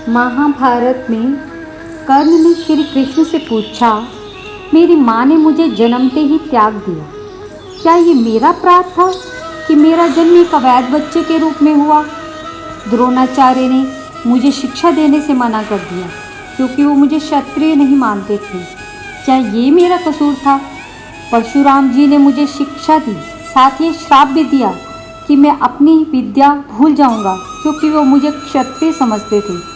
महाभारत में कर्ण ने श्री कृष्ण से पूछा, मेरी माँ ने मुझे जन्मते ही त्याग दिया। क्या ये मेरा अपराध था कि मेरा जन्म एक अवैध बच्चे के रूप में हुआ? द्रोणाचार्य ने मुझे शिक्षा देने से मना कर दिया क्योंकि वो मुझे क्षत्रिय नहीं मानते थे। क्या ये मेरा कसूर था? परशुराम जी ने मुझे शिक्षा दी, साथ ही श्राप भी दिया कि मैं अपनी विद्या भूल जाऊंगा क्योंकि वो मुझे क्षत्रिय समझते थे।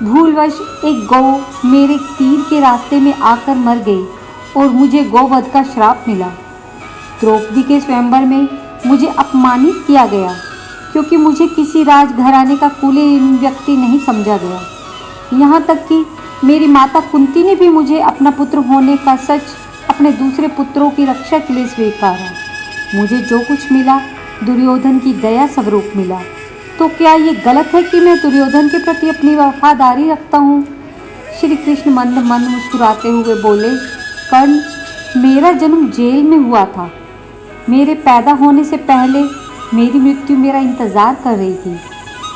भूलवश एक गौ मेरे तीर के रास्ते में आकर मर गई और मुझे गौवध का श्राप मिला। द्रौपदी के स्वयंवर में मुझे अपमानित किया गया क्योंकि मुझे किसी राजघराने का कुलीन व्यक्ति नहीं समझा गया। यहाँ तक कि मेरी माता कुंती ने भी मुझे अपना पुत्र होने का सच अपने दूसरे पुत्रों की रक्षा के लिए स्वीकारा। मुझे जो कुछ मिला दुर्योधन की दया स्वरूप मिला। तो क्या ये गलत है कि मैं दुर्योधन के प्रति अपनी वफादारी रखता हूँ? श्री कृष्ण मंद मंद मुस्कुराते हुए बोले, कर्ण, मेरा जन्म जेल में हुआ था। मेरे पैदा होने से पहले मेरी मृत्यु मेरा इंतज़ार कर रही थी।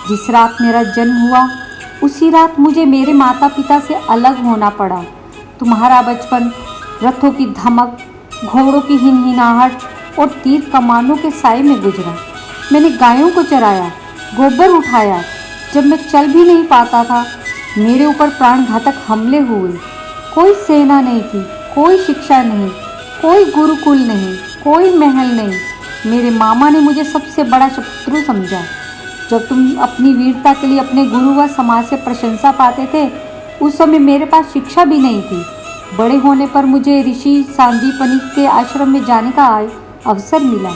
जिस रात मेरा जन्म हुआ उसी रात मुझे मेरे माता पिता से अलग होना पड़ा। तुम्हारा बचपन रथों की धमक, घोड़ों की हिनहिनाहट और तीर कमानों के साए में गुजरा। मैंने गायों को चराया, गोबर उठाया। जब मैं चल भी नहीं पाता था मेरे ऊपर प्राणघातक हमले हुए। कोई सेना नहीं थी, कोई शिक्षा नहीं, कोई गुरुकुल नहीं, कोई महल नहीं। मेरे मामा ने मुझे सबसे बड़ा शत्रु समझा। जब तुम अपनी वीरता के लिए अपने गुरु व समाज से प्रशंसा पाते थे उस समय मेरे पास शिक्षा भी नहीं थी। बड़े होने पर मुझे ऋषि सांदीपनि के आश्रम में जाने का अवसर मिला।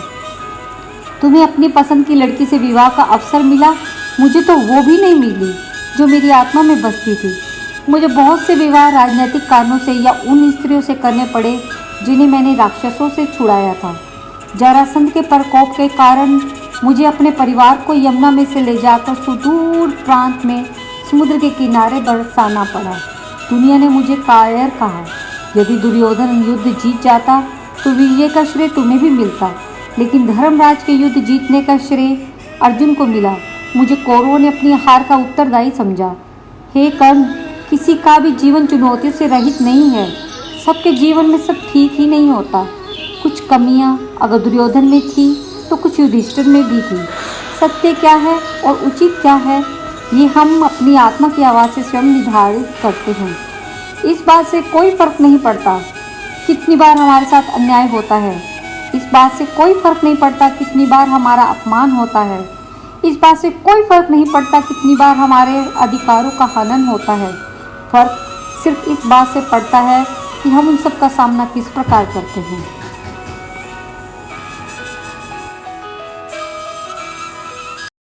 तुम्हें अपनी पसंद की लड़की से विवाह का अवसर मिला, मुझे तो वो भी नहीं मिली जो मेरी आत्मा में बसती थी। मुझे बहुत से विवाह राजनीतिक कारणों से या उन स्त्रियों से करने पड़े जिन्हें मैंने राक्षसों से छुड़ाया था। जरासंध के प्रकोप के कारण मुझे अपने परिवार को यमुना में से ले जाकर सुदूर प्रांत में समुद्र के किनारे बरसाना पड़ा। दुनिया ने मुझे कायर कहा। यदि दुर्योधन युद्ध जीत जाता तो विजय का श्रेय तुम्हें भी मिलता, लेकिन धर्मराज के युद्ध जीतने का श्रेय अर्जुन को मिला। मुझे कौरवों ने अपनी हार का उत्तरदायी समझा। हे कर्ण, किसी का भी जीवन चुनौतियों से रहित नहीं है। सबके जीवन में सब ठीक ही नहीं होता। कुछ कमियां अगर दुर्योधन में थी तो कुछ युधिष्ठिर में भी थी। सत्य क्या है और उचित क्या है ये हम अपनी आत्मा की आवाज़ से स्वयं निर्धारित करते हैं। इस बात से कोई फर्क नहीं पड़ता कितनी बार हमारे साथ अन्याय होता है। इस बात से कोई फर्क नहीं पड़ता कितनी बार हमारा अपमान होता है। इस बात से कोई फर्क नहीं पड़ता कितनी बार हमारे अधिकारों का हनन होता है। फर्क सिर्फ इस बात से पड़ता है कि हम उन सब का सामना किस प्रकार करते हैं।